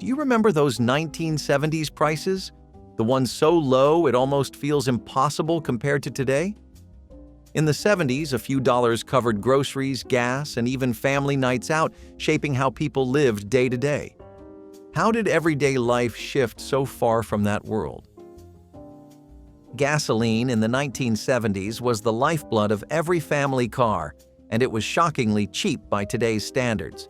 Do you remember those 1970s prices? The ones so low it almost feels impossible compared to today? In the 70s, a few dollars covered groceries, gas, and even family nights out, shaping how people lived day to day. How did everyday life shift so far from that world? Gasoline in the 1970s was the lifeblood of every family car, and it was shockingly cheap by today's standards.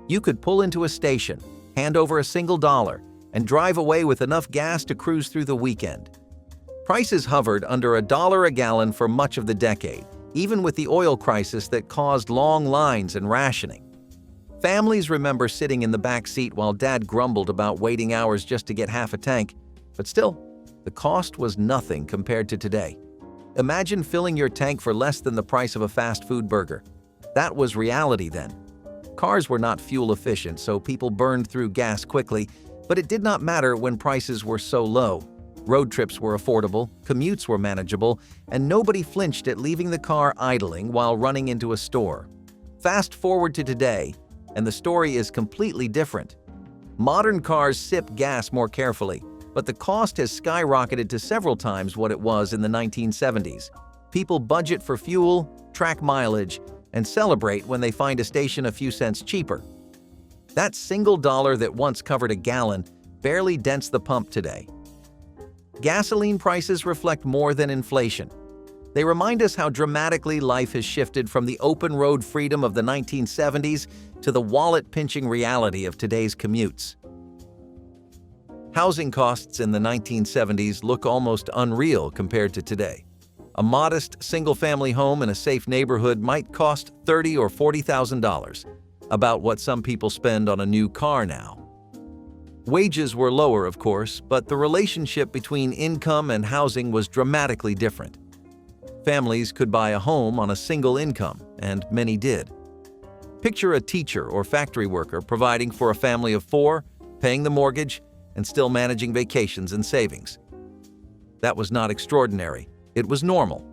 You could pull into a station, hand over a single dollar, and drive away with enough gas to cruise through the weekend. Prices hovered under $1 a gallon for much of the decade, even with the oil crisis that caused long lines and rationing. Families remember sitting in the back seat while Dad grumbled about waiting hours just to get half a tank, but still, the cost was nothing compared to today. Imagine filling your tank for less than the price of a fast food burger. That was reality then. Cars were not fuel efficient, so people burned through gas quickly, but it did not matter when prices were so low. Road trips were affordable, commutes were manageable, and nobody flinched at leaving the car idling while running into a store. Fast forward to today, and the story is completely different. Modern cars sip gas more carefully, but the cost has skyrocketed to several times what it was in the 1970s. People budget for fuel, track mileage, and celebrate when they find a station a few cents cheaper. That single dollar that once covered a gallon barely dents the pump today. Gasoline prices reflect more than inflation. They remind us how dramatically life has shifted from the open road freedom of the 1970s to the wallet-pinching reality of today's commutes. Housing costs in the 1970s look almost unreal compared to today. A modest single-family home in a safe neighborhood might cost $30,000 or $40,000, about what some people spend on a new car now. Wages were lower, of course, but the relationship between income and housing was dramatically different. Families could buy a home on a single income, and many did. Picture a teacher or factory worker providing for a family of 4, paying the mortgage, and still managing vacations and savings. That was not extraordinary. It was normal.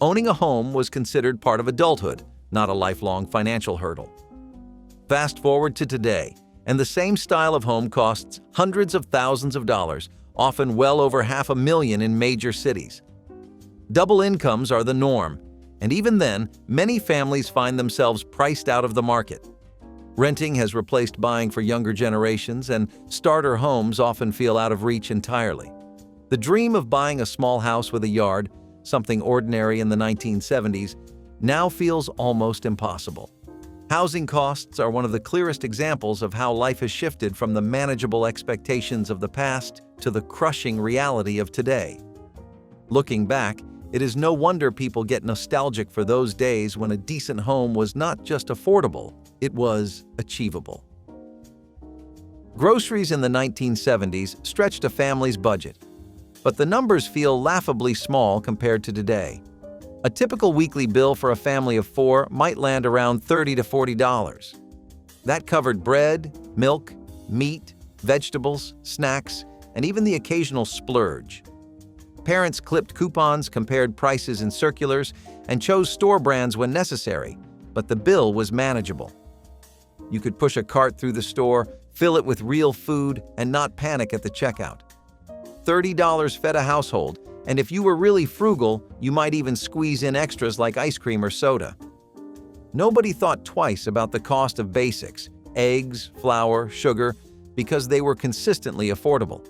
Owning a home was considered part of adulthood, not a lifelong financial hurdle. Fast forward to today, and the same style of home costs hundreds of thousands of dollars, often well over $500,000 in major cities. Double incomes are the norm, and even then, many families find themselves priced out of the market. Renting has replaced buying for younger generations, and starter homes often feel out of reach entirely. The dream of buying a small house with a yard, something ordinary in the 1970s, now feels almost impossible. Housing costs are one of the clearest examples of how life has shifted from the manageable expectations of the past to the crushing reality of today. Looking back, it is no wonder people get nostalgic for those days when a decent home was not just affordable, it was achievable. Groceries in the 1970s stretched a family's budget, but the numbers feel laughably small compared to today. A typical weekly bill for a family of 4 might land around $30 to $40. That covered bread, milk, meat, vegetables, snacks, and even the occasional splurge. Parents clipped coupons, compared prices in circulars, and chose store brands when necessary, but the bill was manageable. You could push a cart through the store, fill it with real food, and not panic at the checkout. $30 fed a household, and if you were really frugal, you might even squeeze in extras like ice cream or soda. Nobody thought twice about the cost of basics, eggs, flour, sugar, because they were consistently affordable.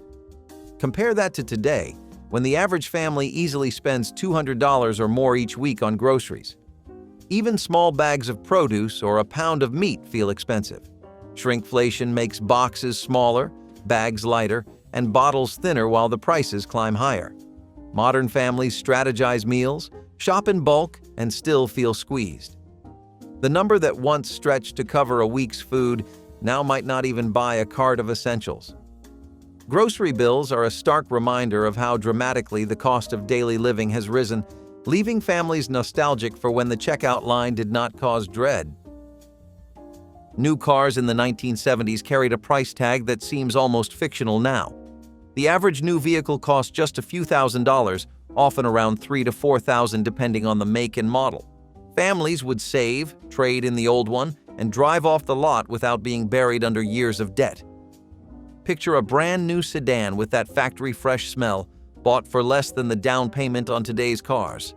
Compare that to today, when the average family easily spends $200 or more each week on groceries. Even small bags of produce or a pound of meat feel expensive. Shrinkflation makes boxes smaller, bags lighter, and bottles thinner while the prices climb higher. Modern families strategize meals, shop in bulk, and still feel squeezed. The number that once stretched to cover a week's food now might not even buy a cart of essentials. Grocery bills are a stark reminder of how dramatically the cost of daily living has risen, leaving families nostalgic for when the checkout line did not cause dread. New cars in the 1970s carried a price tag that seems almost fictional now. The average new vehicle cost just a few $1,000s, often around $3,000 to $4,000 depending on the make and model. Families would save, trade in the old one, and drive off the lot without being buried under years of debt. picture a brand new sedan with that factory-fresh smell, bought for less than the down payment on today's cars.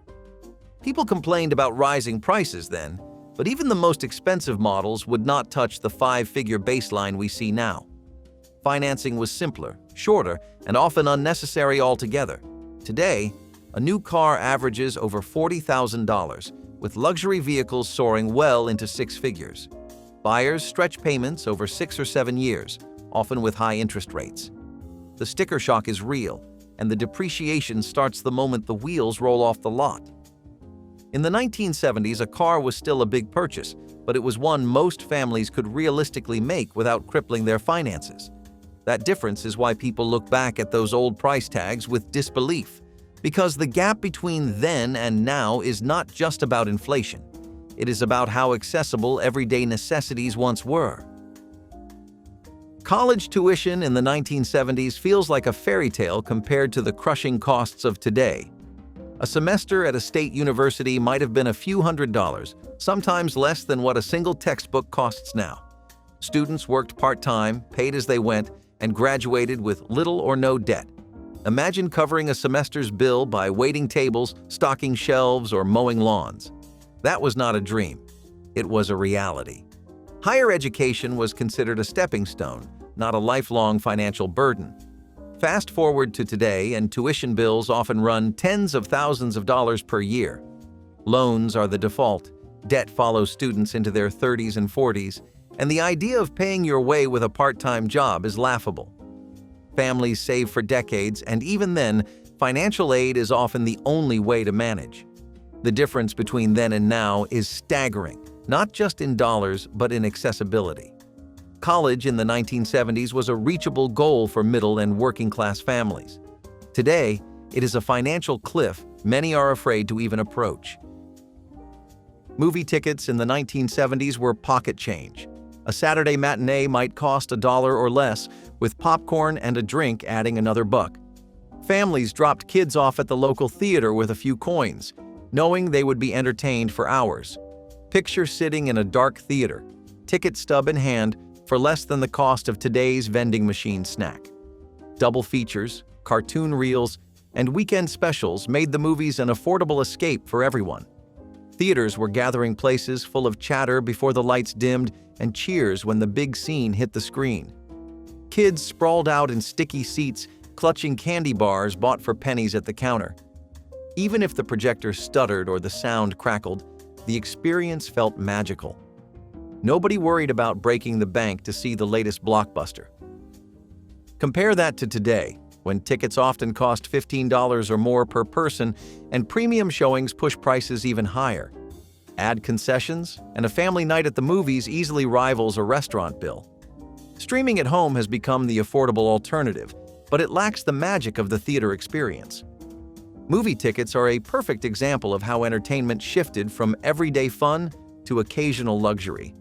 People complained about rising prices then, but even the most expensive models would not touch the five-figure baseline we see now. Financing was simpler, shorter, and often unnecessary altogether. Today, a new car averages over $40,000, with luxury vehicles soaring well into six figures. Buyers stretch payments over 6 or 7 years, often with high interest rates. The sticker shock is real, and the depreciation starts the moment the wheels roll off the lot. In the 1970s, a car was still a big purchase, but it was one most families could realistically make without crippling their finances. That difference is why people look back at those old price tags with disbelief, because the gap between then and now is not just about inflation. It is about how accessible everyday necessities once were. College tuition in the 1970s feels like a fairy tale compared to the crushing costs of today. A semester at a state university might have been a few $100s, sometimes less than what a single textbook costs now. Students worked part-time, paid as they went, and graduated with little or no debt. Imagine covering a semester's bill by waiting tables, stocking shelves, or mowing lawns. That was not a dream. It was a reality. Higher education was considered a stepping stone, not a lifelong financial burden. Fast forward to today, and tuition bills often run tens of thousands of dollars per year. Loans are the default. Debt follows students into their 30s and 40s, and the idea of paying your way with a part-time job is laughable. Families save for decades, and even then, financial aid is often the only way to manage. The difference between then and now is staggering, not just in dollars, but in accessibility. College in the 1970s was a reachable goal for middle and working-class families. Today, it is a financial cliff many are afraid to even approach. Movie tickets in the 1970s were pocket change. A Saturday matinee might cost $1 or less, with popcorn and a drink adding another buck. Families dropped kids off at the local theater with a few coins, knowing they would be entertained for hours. Picture sitting in a dark theater, ticket stub in hand, for less than the cost of today's vending machine snack. Double features, cartoon reels, and weekend specials made the movies an affordable escape for everyone. Theaters were gathering places full of chatter before the lights dimmed and cheers when the big scene hit the screen. Kids sprawled out in sticky seats, clutching candy bars bought for pennies at the counter. Even if the projector stuttered or the sound crackled, the experience felt magical. Nobody worried about breaking the bank to see the latest blockbuster. Compare that to today, when tickets often cost $15 or more per person and premium showings push prices even higher. Add concessions, and a family night at the movies easily rivals a restaurant bill. Streaming at home has become the affordable alternative, but it lacks the magic of the theater experience. Movie tickets are a perfect example of how entertainment shifted from everyday fun to occasional luxury.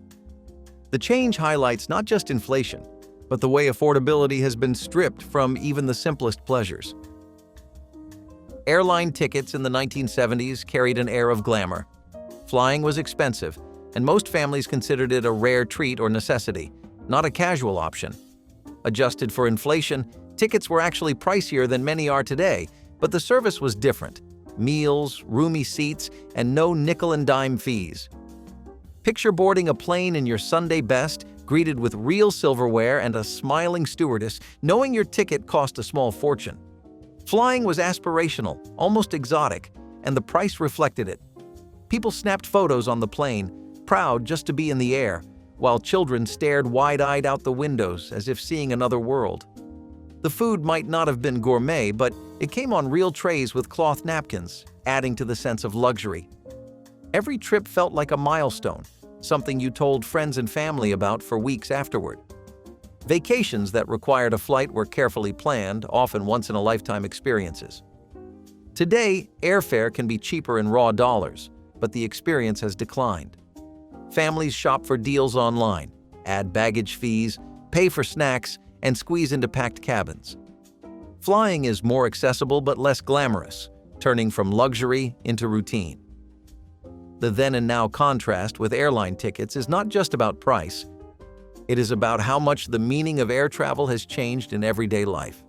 The change highlights not just inflation, but the way affordability has been stripped from even the simplest pleasures. Airline tickets in the 1970s carried an air of glamour. Flying was expensive, and most families considered it a rare treat or necessity, not a casual option. Adjusted for inflation, tickets were actually pricier than many are today, but the service was different. Meals, roomy seats, and no nickel-and-dime fees. Picture boarding a plane in your Sunday best, greeted with real silverware and a smiling stewardess, knowing your ticket cost a small fortune. Flying was aspirational, almost exotic, and the price reflected it. People snapped photos on the plane, proud just to be in the air, while children stared wide-eyed out the windows as if seeing another world. The food might not have been gourmet, but it came on real trays with cloth napkins, adding to the sense of luxury. Every trip felt like a milestone, something you told friends and family about for weeks afterward. Vacations that required a flight were carefully planned, often once-in-a-lifetime experiences. Today, airfare can be cheaper in raw dollars, but the experience has declined. Families shop for deals online, add baggage fees, pay for snacks, and squeeze into packed cabins. Flying is more accessible but less glamorous, turning from luxury into routine. The then and now contrast with airline tickets is not just about price. It is about how much the meaning of air travel has changed in everyday life.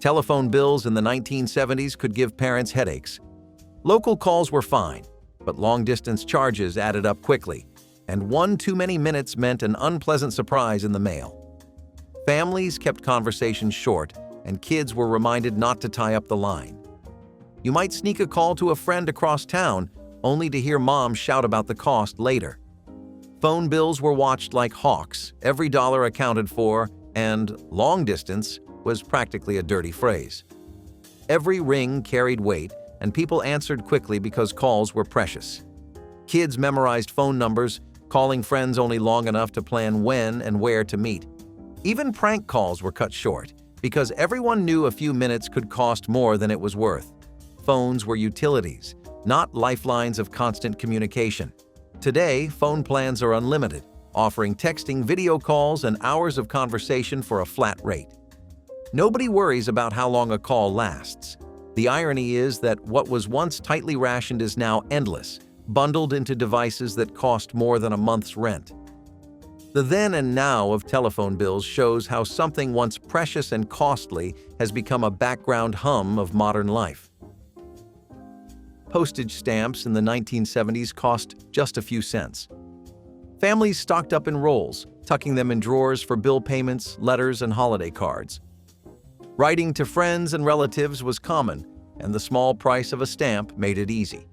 Telephone bills in the 1970s could give parents headaches. Local calls were fine, but long-distance charges added up quickly, and one too many minutes meant an unpleasant surprise in the mail. Families kept conversations short, and kids were reminded not to tie up the line. You might sneak a call to a friend across town, only to hear mom shout about the cost later. Phone bills were watched like hawks, every dollar accounted for, and long distance was practically a dirty phrase. Every ring carried weight, and people answered quickly because calls were precious. Kids memorized phone numbers, calling friends only long enough to plan when and where to meet. Even prank calls were cut short, because everyone knew a few minutes could cost more than it was worth. Phones were utilities, not lifelines of constant communication. Today, phone plans are unlimited, offering texting, video calls, and hours of conversation for a flat rate. Nobody worries about how long a call lasts. The irony is that what was once tightly rationed is now endless, bundled into devices that cost more than a month's rent. The then and now of telephone bills shows how something once precious and costly has become a background hum of modern life. Postage stamps in the 1970s cost just a few cents. Families stocked up in rolls, tucking them in drawers for bill payments, letters, and holiday cards. Writing to friends and relatives was common, and the small price of a stamp made it easy.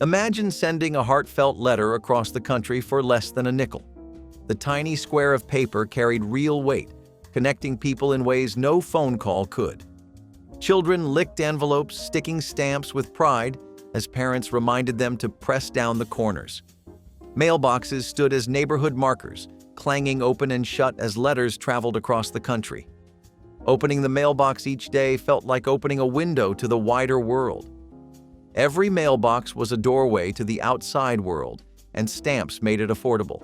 Imagine sending a heartfelt letter across the country for less than a nickel. The tiny square of paper carried real weight, connecting people in ways no phone call could. Children licked envelopes, sticking stamps with pride as parents reminded them to press down the corners. Mailboxes stood as neighborhood markers, clanging open and shut as letters traveled across the country. Opening the mailbox each day felt like opening a window to the wider world. Every mailbox was a doorway to the outside world, and stamps made it affordable.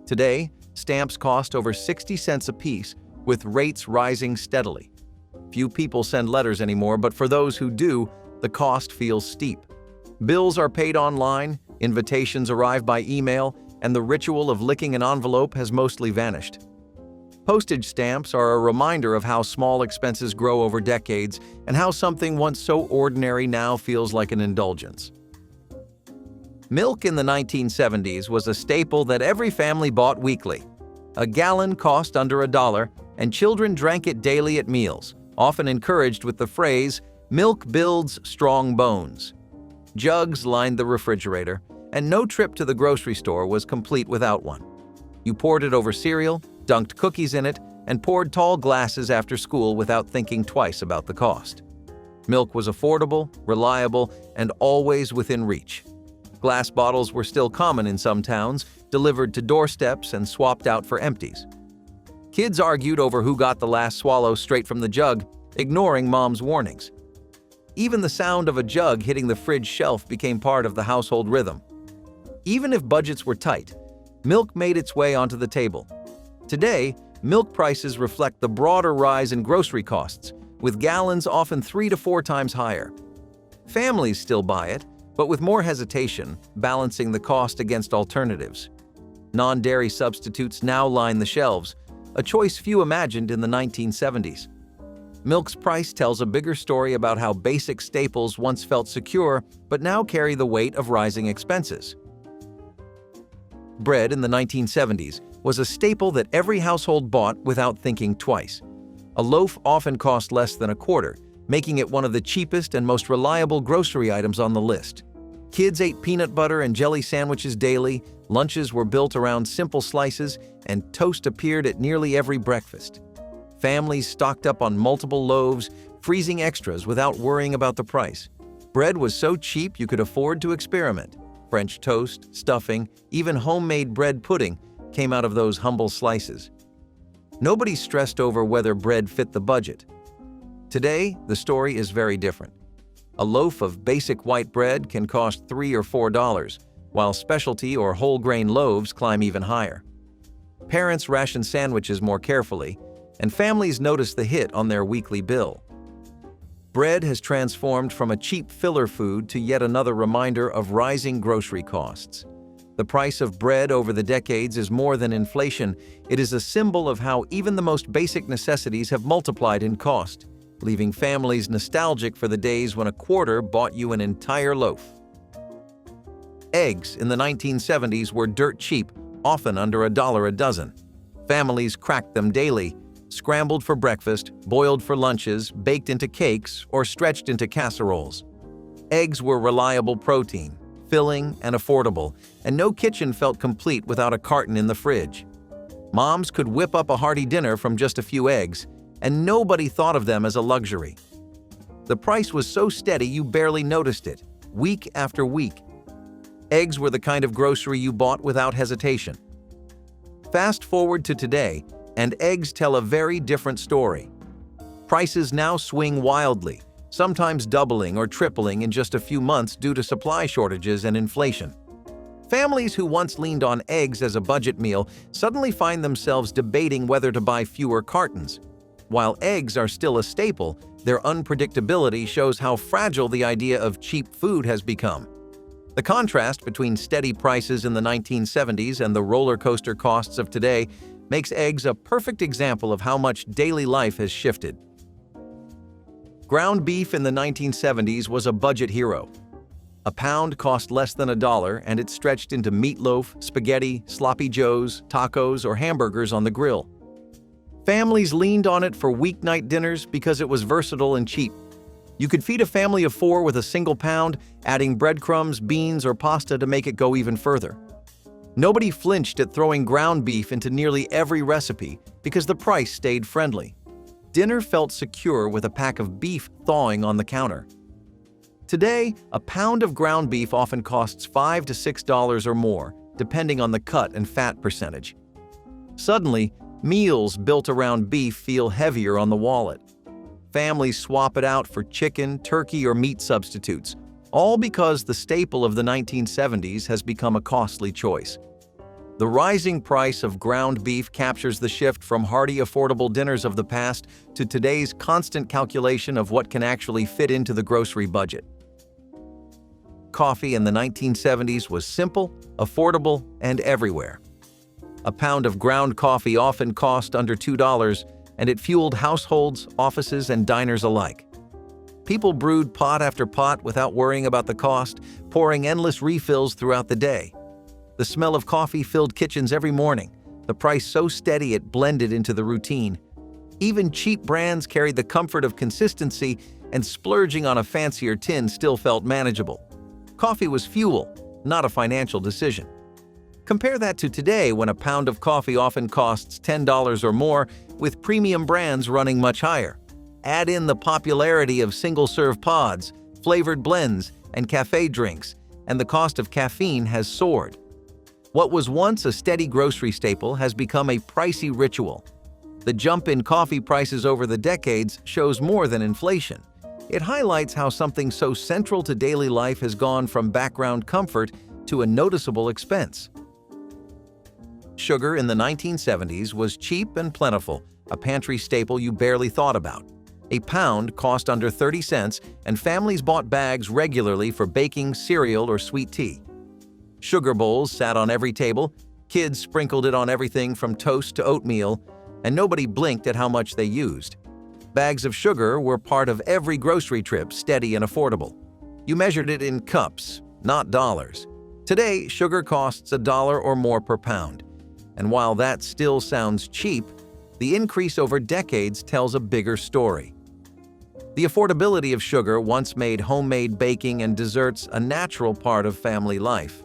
Today, stamps cost over 60 cents apiece, with rates rising steadily. Few people send letters anymore, but for those who do, the cost feels steep. Bills are paid online, invitations arrive by email, and the ritual of licking an envelope has mostly vanished. Postage stamps are a reminder of how small expenses grow over decades and how something once so ordinary now feels like an indulgence. Milk in the 1970s was a staple that every family bought weekly. A gallon cost under $1, and children drank it daily at meals, often encouraged with the phrase, "Milk builds strong bones." Jugs lined the refrigerator, and no trip to the grocery store was complete without one. You poured it over cereal, dunked cookies in it, and poured tall glasses after school without thinking twice about the cost. Milk was affordable, reliable, and always within reach. Glass bottles were still common in some towns, delivered to doorsteps and swapped out for empties. Kids argued over who got the last swallow straight from the jug, ignoring mom's warnings. Even the sound of a jug hitting the fridge shelf became part of the household rhythm. Even if budgets were tight, milk made its way onto the table. Today, milk prices reflect the broader rise in grocery costs, with gallons often 3 to 4 times higher. Families still buy it, but with more hesitation, balancing the cost against alternatives. Non-dairy substitutes now line the shelves, a choice few imagined in the 1970s. Milk's price tells a bigger story about how basic staples once felt secure, but now carry the weight of rising expenses. Bread in the 1970s was a staple that every household bought without thinking twice. A loaf often cost less than a quarter, making it one of the cheapest and most reliable grocery items on the list. Kids ate peanut butter and jelly sandwiches daily, lunches were built around simple slices, and toast appeared at nearly every breakfast. Families stocked up on multiple loaves, freezing extras without worrying about the price. Bread was so cheap you could afford to experiment. French toast, stuffing, even homemade bread pudding came out of those humble slices. Nobody stressed over whether bread fit the budget. Today, the story is very different. A loaf of basic white bread can cost $3 or $4, while specialty or whole grain loaves climb even higher. Parents ration sandwiches more carefully, and families notice the hit on their weekly bill. Bread has transformed from a cheap filler food to yet another reminder of rising grocery costs. The price of bread over the decades is more than inflation. It is a symbol of how even the most basic necessities have multiplied in cost, leaving families nostalgic for the days when a quarter bought you an entire loaf. Eggs in the 1970s were dirt cheap, often under $1 a dozen. Families cracked them daily, scrambled for breakfast, boiled for lunches, baked into cakes, or stretched into casseroles. Eggs were reliable protein, filling and affordable, and no kitchen felt complete without a carton in the fridge. Moms could whip up a hearty dinner from just a few eggs, and nobody thought of them as a luxury. The price was so steady you barely noticed it, week after week. Eggs were the kind of grocery you bought without hesitation. Fast forward to today, and eggs tell a very different story. Prices now swing wildly, sometimes doubling or tripling in just a few months due to supply shortages and inflation. Families who once leaned on eggs as a budget meal suddenly find themselves debating whether to buy fewer cartons. While eggs are still a staple, their unpredictability shows how fragile the idea of cheap food has become. The contrast between steady prices in the 1970s and the roller coaster costs of today makes eggs a perfect example of how much daily life has shifted. Ground beef in the 1970s was a budget hero. A pound cost less than $1, and it stretched into meatloaf, spaghetti, sloppy joes, tacos, or hamburgers on the grill. Families leaned on it for weeknight dinners because it was versatile and cheap. You could feed a family of 4 with a single pound, adding breadcrumbs, beans, or pasta to make it go even further. Nobody flinched at throwing ground beef into nearly every recipe because the price stayed friendly. Dinner felt secure with a pack of beef thawing on the counter. Today, a pound of ground beef often costs $5 to $6 or more, depending on the cut and fat percentage. Suddenly, meals built around beef feel heavier on the wallet. Families swap it out for chicken, turkey, or meat substitutes, all because the staple of the 1970s has become a costly choice. The rising price of ground beef captures the shift from hearty, affordable dinners of the past to today's constant calculation of what can actually fit into the grocery budget. Coffee in the 1970s was simple, affordable, and everywhere. A pound of ground coffee often cost under $2, and it fueled households, offices, and diners alike. People brewed pot after pot without worrying about the cost, pouring endless refills throughout the day. The smell of coffee filled kitchens every morning, the price so steady it blended into the routine. Even cheap brands carried the comfort of consistency, and splurging on a fancier tin still felt manageable. Coffee was fuel, not a financial decision. Compare that to today, when a pound of coffee often costs $10 or more, with premium brands running much higher. Add in the popularity of single-serve pods, flavored blends, and cafe drinks, and the cost of caffeine has soared. What was once a steady grocery staple has become a pricey ritual. The jump in coffee prices over the decades shows more than inflation. It highlights how something so central to daily life has gone from background comfort to a noticeable expense. Sugar in the 1970s was cheap and plentiful, a pantry staple you barely thought about. A pound cost under 30 cents, and families bought bags regularly for baking cereal or sweet tea. Sugar bowls sat on every table, kids sprinkled it on everything from toast to oatmeal, and nobody blinked at how much they used. Bags of sugar were part of every grocery trip, steady and affordable. You measured it in cups, not dollars. Today, sugar costs $1 or more per pound. And while that still sounds cheap, the increase over decades tells a bigger story. The affordability of sugar once made homemade baking and desserts a natural part of family life.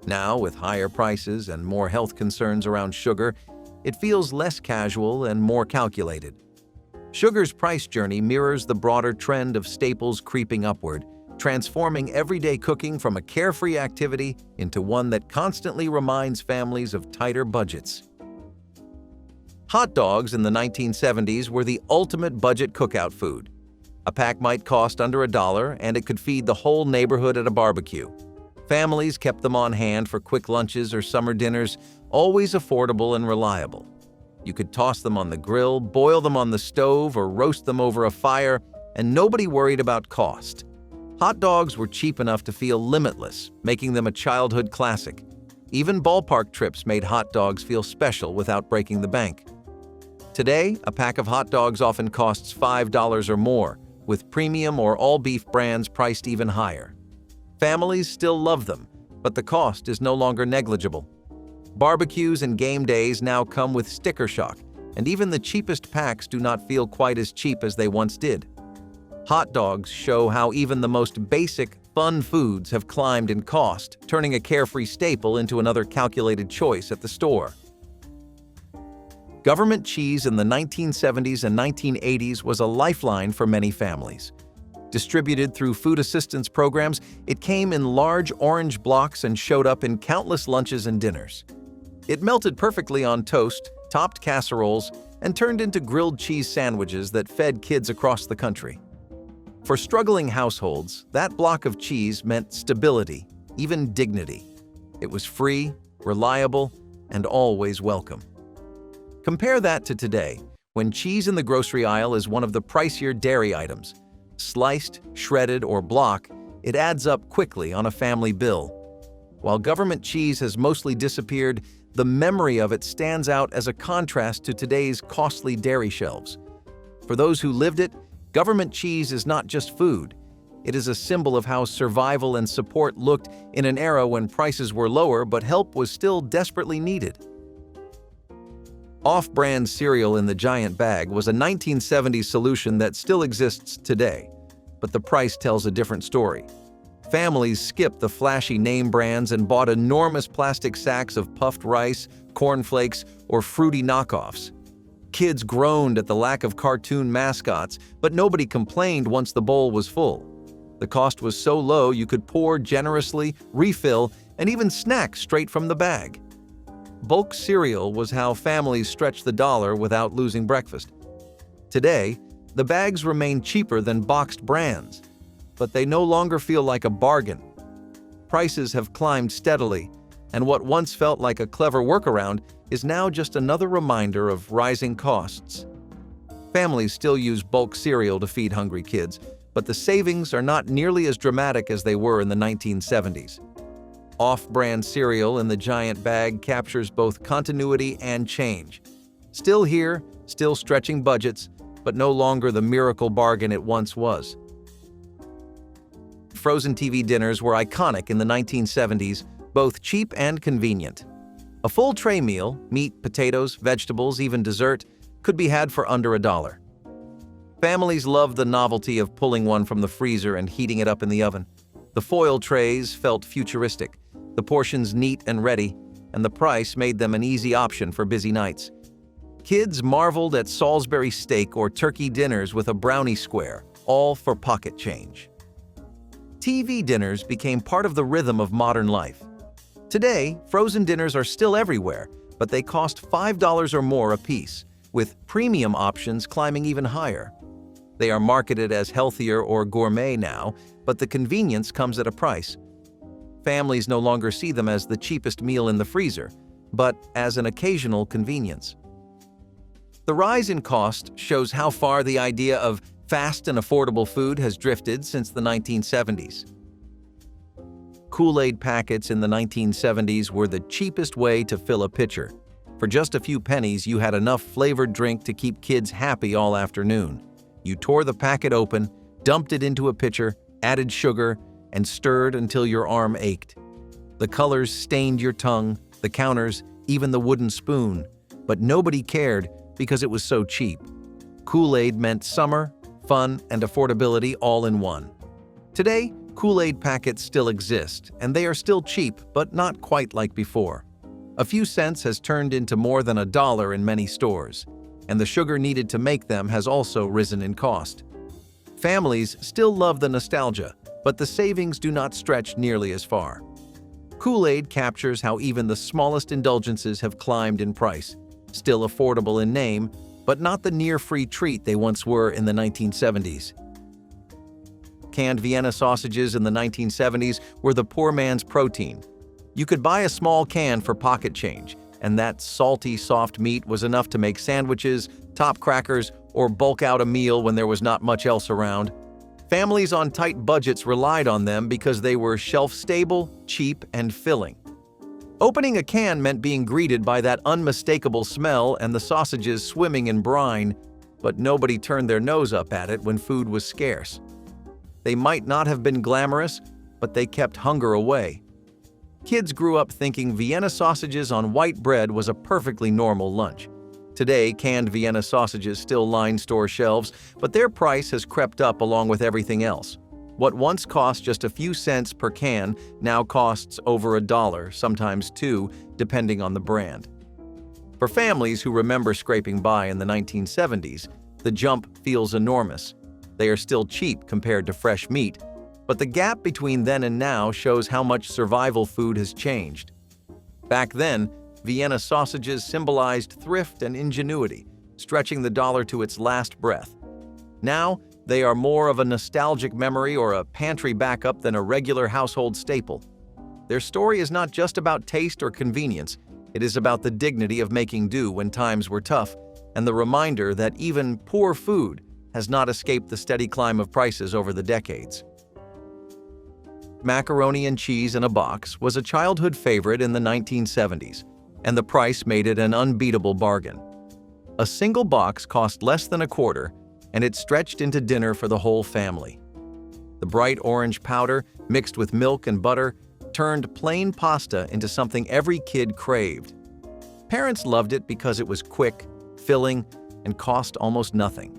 Now, with higher prices and more health concerns around sugar, it feels less casual and more calculated. Sugar's price journey mirrors the broader trend of staples creeping upward, transforming everyday cooking from a carefree activity into one that constantly reminds families of tighter budgets. Hot dogs in the 1970s were the ultimate budget cookout food. A pack might cost under $1, and it could feed the whole neighborhood at a barbecue. Families kept them on hand for quick lunches or summer dinners, always affordable and reliable. You could toss them on the grill, boil them on the stove, or roast them over a fire, and nobody worried about cost. Hot dogs were cheap enough to feel limitless, making them a childhood classic. Even ballpark trips made hot dogs feel special without breaking the bank. Today, a pack of hot dogs often costs $5 or more, with premium or all-beef brands priced even higher. Families still love them, but the cost is no longer negligible. Barbecues and game days now come with sticker shock, and even the cheapest packs do not feel quite as cheap as they once did. Hot dogs show how even the most basic, fun foods have climbed in cost, turning a carefree staple into another calculated choice at the store. Government cheese in the 1970s and 1980s was a lifeline for many families. Distributed through food assistance programs, it came in large orange blocks and showed up in countless lunches and dinners. It melted perfectly on toast, topped casseroles, and turned into grilled cheese sandwiches that fed kids across the country. For struggling households, that block of cheese meant stability, even dignity. It was free, reliable, and always welcome. Compare that to today, when cheese in the grocery aisle is one of the pricier dairy items. Sliced, shredded, or block, it adds up quickly on a family bill. While government cheese has mostly disappeared, the memory of it stands out as a contrast to today's costly dairy shelves. For those who lived it, government cheese is not just food. It is a symbol of how survival and support looked in an era when prices were lower but help was still desperately needed. Off-brand cereal in the giant bag was a 1970s solution that still exists today, but the price tells a different story. Families skipped the flashy name brands and bought enormous plastic sacks of puffed rice, cornflakes, or fruity knockoffs. Kids groaned at the lack of cartoon mascots, but nobody complained once the bowl was full. The cost was so low you could pour generously, refill, and even snack straight from the bag. Bulk cereal was how families stretched the dollar without losing breakfast. Today, the bags remain cheaper than boxed brands, but they no longer feel like a bargain. Prices have climbed steadily, and what once felt like a clever workaround is now just another reminder of rising costs. Families still use bulk cereal to feed hungry kids, but the savings are not nearly as dramatic as they were in the 1970s. Off-brand cereal in the giant bag captures both continuity and change. Still here, still stretching budgets, but no longer the miracle bargain it once was. Frozen TV dinners were iconic in the 1970s, both cheap and convenient. A full tray meal, meat, potatoes, vegetables, even dessert, could be had for under $1. Families loved the novelty of pulling one from the freezer and heating it up in the oven. The foil trays felt futuristic, the portions neat and ready, and the price made them an easy option for busy nights. Kids marveled at Salisbury steak or turkey dinners with a brownie square, all for pocket change. TV dinners became part of the rhythm of modern life. Today, frozen dinners are still everywhere, but they cost $5 or more a piece, with premium options climbing even higher. They are marketed as healthier or gourmet now, but the convenience comes at a price. Families no longer see them as the cheapest meal in the freezer, but as an occasional convenience. The rise in cost shows how far the idea of fast and affordable food has drifted since the 1970s. Kool-Aid packets in the 1970s were the cheapest way to fill a pitcher. For just a few pennies, you had enough flavored drink to keep kids happy all afternoon. You tore the packet open, dumped it into a pitcher, added sugar, and stirred until your arm ached. The colors stained your tongue, the counters, even the wooden spoon, but nobody cared because it was so cheap. Kool-Aid meant summer, fun, and affordability all in one. Today, Kool-Aid packets still exist, and they are still cheap, but not quite like before. A few cents has turned into more than $1 in many stores, and the sugar needed to make them has also risen in cost. Families still love the nostalgia, but the savings do not stretch nearly as far. Kool-Aid captures how even the smallest indulgences have climbed in price, still affordable in name, but not the near-free treat they once were in the 1970s. Canned Vienna sausages in the 1970s were the poor man's protein. You could buy a small can for pocket change, and that salty, soft meat was enough to make sandwiches, top crackers, or bulk out a meal when there was not much else around. Families on tight budgets relied on them because they were shelf-stable, cheap, and filling. Opening a can meant being greeted by that unmistakable smell and the sausages swimming in brine, but nobody turned their nose up at it when food was scarce. They might not have been glamorous, but they kept hunger away. Kids grew up thinking Vienna sausages on white bread was a perfectly normal lunch. Today, canned Vienna sausages still line store shelves, but their price has crept up along with everything else. What once cost just a few cents per can now costs over $1, sometimes $2, depending on the brand. For families who remember scraping by in the 1970s, the jump feels enormous. They are still cheap compared to fresh meat, but the gap between then and now shows how much survival food has changed. Back then, Vienna sausages symbolized thrift and ingenuity, stretching the dollar to its last breath. Now, they are more of a nostalgic memory or a pantry backup than a regular household staple. Their story is not just about taste or convenience, it is about the dignity of making do when times were tough, and the reminder that even poor food has not escaped the steady climb of prices over the decades. Macaroni and cheese in a box was a childhood favorite in the 1970s, and the price made it an unbeatable bargain. A single box cost less than a quarter, and it stretched into dinner for the whole family. The bright orange powder, mixed with milk and butter, turned plain pasta into something every kid craved. Parents loved it because it was quick, filling, and cost almost nothing.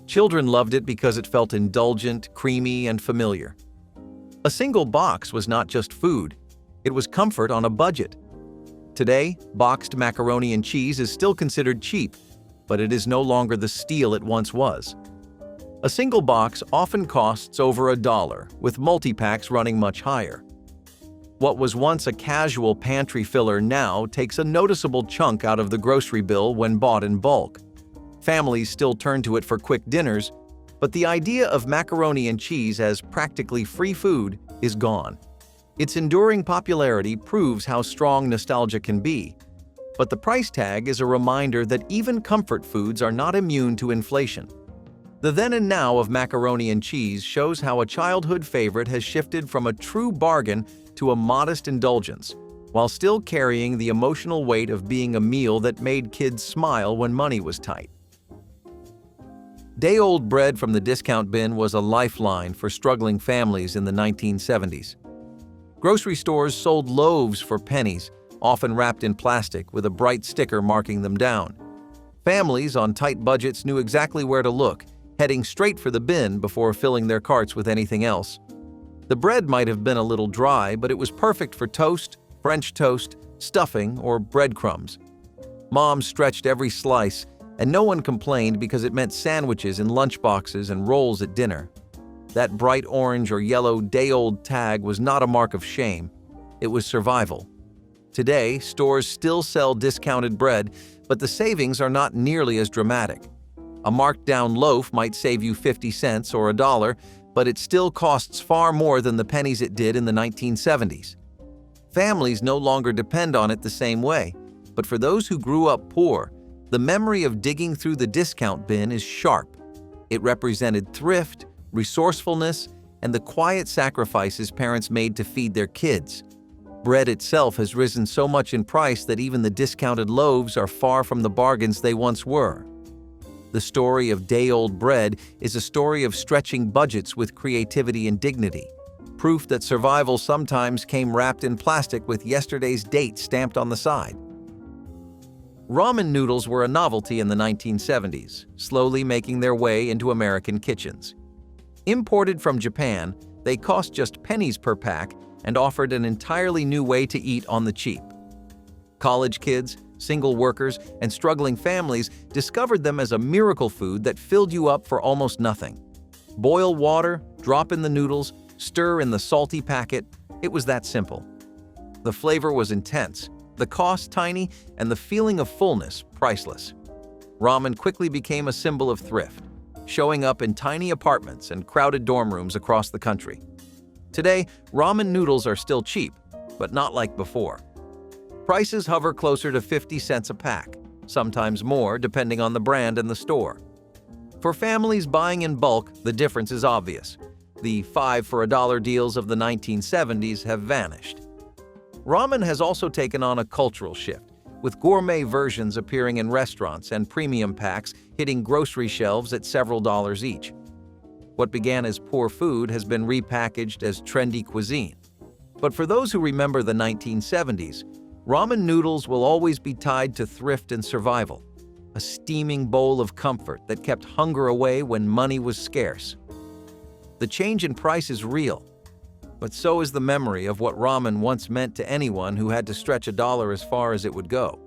Children loved it because it felt indulgent, creamy, and familiar. A single box was not just food, it was comfort on a budget. Today, boxed macaroni and cheese is still considered cheap, but it is no longer the steal it once was. A single box often costs over $1, with multi-packs running much higher. What was once a casual pantry filler now takes a noticeable chunk out of the grocery bill when bought in bulk. Families still turn to it for quick dinners, but the idea of macaroni and cheese as practically free food is gone. Its enduring popularity proves how strong nostalgia can be, but the price tag is a reminder that even comfort foods are not immune to inflation. The then and now of macaroni and cheese shows how a childhood favorite has shifted from a true bargain to a modest indulgence, while still carrying the emotional weight of being a meal that made kids smile when money was tight. Day-old bread from the discount bin was a lifeline for struggling families in the 1970s. Grocery stores sold loaves for pennies, often wrapped in plastic with a bright sticker marking them down. Families on tight budgets knew exactly where to look, heading straight for the bin before filling their carts with anything else. The bread might have been a little dry, but it was perfect for toast, French toast, stuffing, or breadcrumbs. Mom stretched every slice, and no one complained because it meant sandwiches in lunchboxes and rolls at dinner. That bright orange or yellow day-old tag was not a mark of shame. It was survival. Today, stores still sell discounted bread, but the savings are not nearly as dramatic. A marked-down loaf might save you 50 cents or $1, but it still costs far more than the pennies it did in the 1970s. Families no longer depend on it the same way, but for those who grew up poor, the memory of digging through the discount bin is sharp. It represented thrift, resourcefulness, and the quiet sacrifices parents made to feed their kids. Bread itself has risen so much in price that even the discounted loaves are far from the bargains they once were. The story of day-old bread is a story of stretching budgets with creativity and dignity, proof that survival sometimes came wrapped in plastic with yesterday's date stamped on the side. Ramen noodles were a novelty in the 1970s, slowly making their way into American kitchens. Imported from Japan, they cost just pennies per pack and offered an entirely new way to eat on the cheap. College kids, single workers, and struggling families discovered them as a miracle food that filled you up for almost nothing. Boil water, drop in the noodles, stir in the salty packet. It was that simple. The flavor was intense, the cost tiny, and the feeling of fullness priceless. Ramen quickly became a symbol of thrift, showing up in tiny apartments and crowded dorm rooms across the country. Today, ramen noodles are still cheap, but not like before. Prices hover closer to 50 cents a pack, sometimes more depending on the brand and the store. For families buying in bulk, the difference is obvious. The 5 for $1 deals of the 1970s have vanished. Ramen has also taken on a cultural shift, with gourmet versions appearing in restaurants and premium packs hitting grocery shelves at several dollars each. What began as poor food has been repackaged as trendy cuisine. But for those who remember the 1970s, ramen noodles will always be tied to thrift and survival, a steaming bowl of comfort that kept hunger away when money was scarce. The change in price is real, but so is the memory of what ramen once meant to anyone who had to stretch a dollar as far as it would go.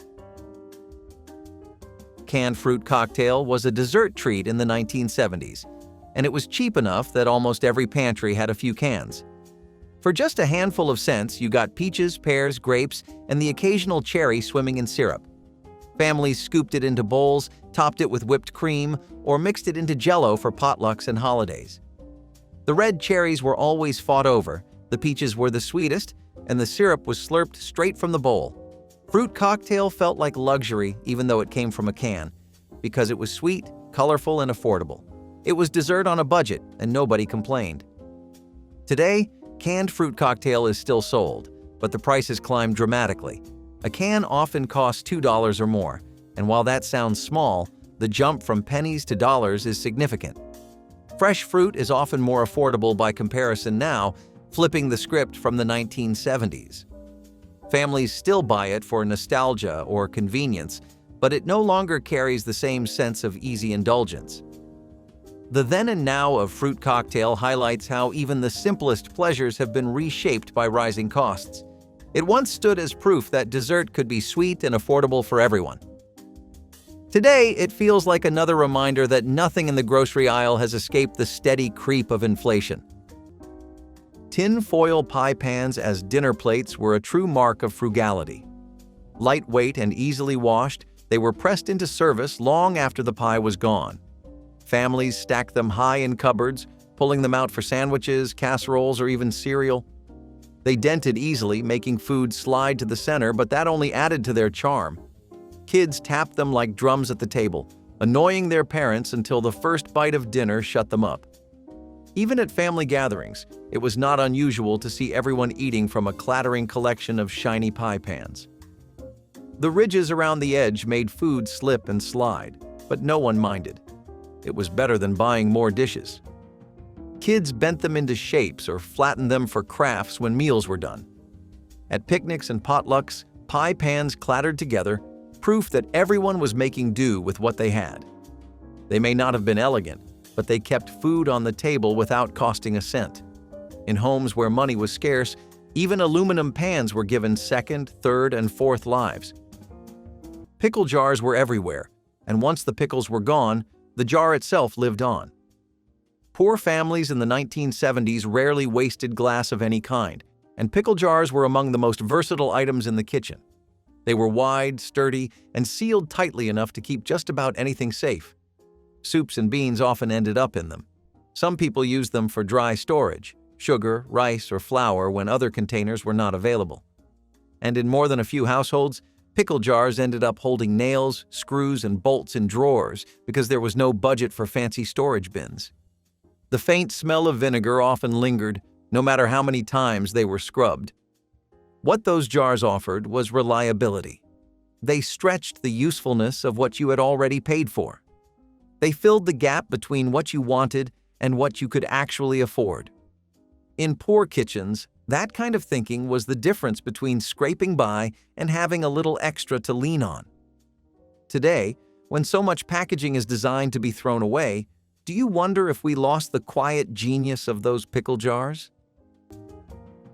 Canned fruit cocktail was a dessert treat in the 1970s, and it was cheap enough that almost every pantry had a few cans. For just a handful of cents, you got peaches, pears, grapes, and the occasional cherry swimming in syrup. Families scooped it into bowls, topped it with whipped cream, or mixed it into Jell-O for potlucks and holidays. The red cherries were always fought over, the peaches were the sweetest, and the syrup was slurped straight from the bowl. Fruit cocktail felt like luxury even though it came from a can, because it was sweet, colorful, and affordable. It was dessert on a budget, and nobody complained. Today, canned fruit cocktail is still sold, but the price has climbed dramatically. A can often costs $2 or more, and while that sounds small, the jump from pennies to dollars is significant. Fresh fruit is often more affordable by comparison now, flipping the script from the 1970s. Families still buy it for nostalgia or convenience, but it no longer carries the same sense of easy indulgence. The then and now of fruit cocktail highlights how even the simplest pleasures have been reshaped by rising costs. It once stood as proof that dessert could be sweet and affordable for everyone. Today, it feels like another reminder that nothing in the grocery aisle has escaped the steady creep of inflation. Tin foil pie pans as dinner plates were a true mark of frugality. Lightweight and easily washed, they were pressed into service long after the pie was gone. Families stacked them high in cupboards, pulling them out for sandwiches, casseroles, or even cereal. They dented easily, making food slide to the center, but that only added to their charm. Kids tapped them like drums at the table, annoying their parents until the first bite of dinner shut them up. Even at family gatherings, it was not unusual to see everyone eating from a clattering collection of shiny pie pans. The ridges around the edge made food slip and slide, but no one minded. It was better than buying more dishes. Kids bent them into shapes or flattened them for crafts when meals were done. At picnics and potlucks, pie pans clattered together, proof that everyone was making do with what they had. They may not have been elegant, but they kept food on the table without costing a cent. In homes where money was scarce, even aluminum pans were given second, third, and fourth lives. Pickle jars were everywhere, and once the pickles were gone, the jar itself lived on. Poor families in the 1970s rarely wasted glass of any kind, and pickle jars were among the most versatile items in the kitchen. They were wide, sturdy, and sealed tightly enough to keep just about anything safe. Soups and beans often ended up in them. Some people used them for dry storage, sugar, rice, or flour when other containers were not available. And in more than a few households, pickle jars ended up holding nails, screws, and bolts in drawers because there was no budget for fancy storage bins. The faint smell of vinegar often lingered, no matter how many times they were scrubbed. What those jars offered was reliability. They stretched the usefulness of what you had already paid for. They filled the gap between what you wanted and what you could actually afford. In poor kitchens, that kind of thinking was the difference between scraping by and having a little extra to lean on. Today, when so much packaging is designed to be thrown away, do you wonder if we lost the quiet genius of those pickle jars?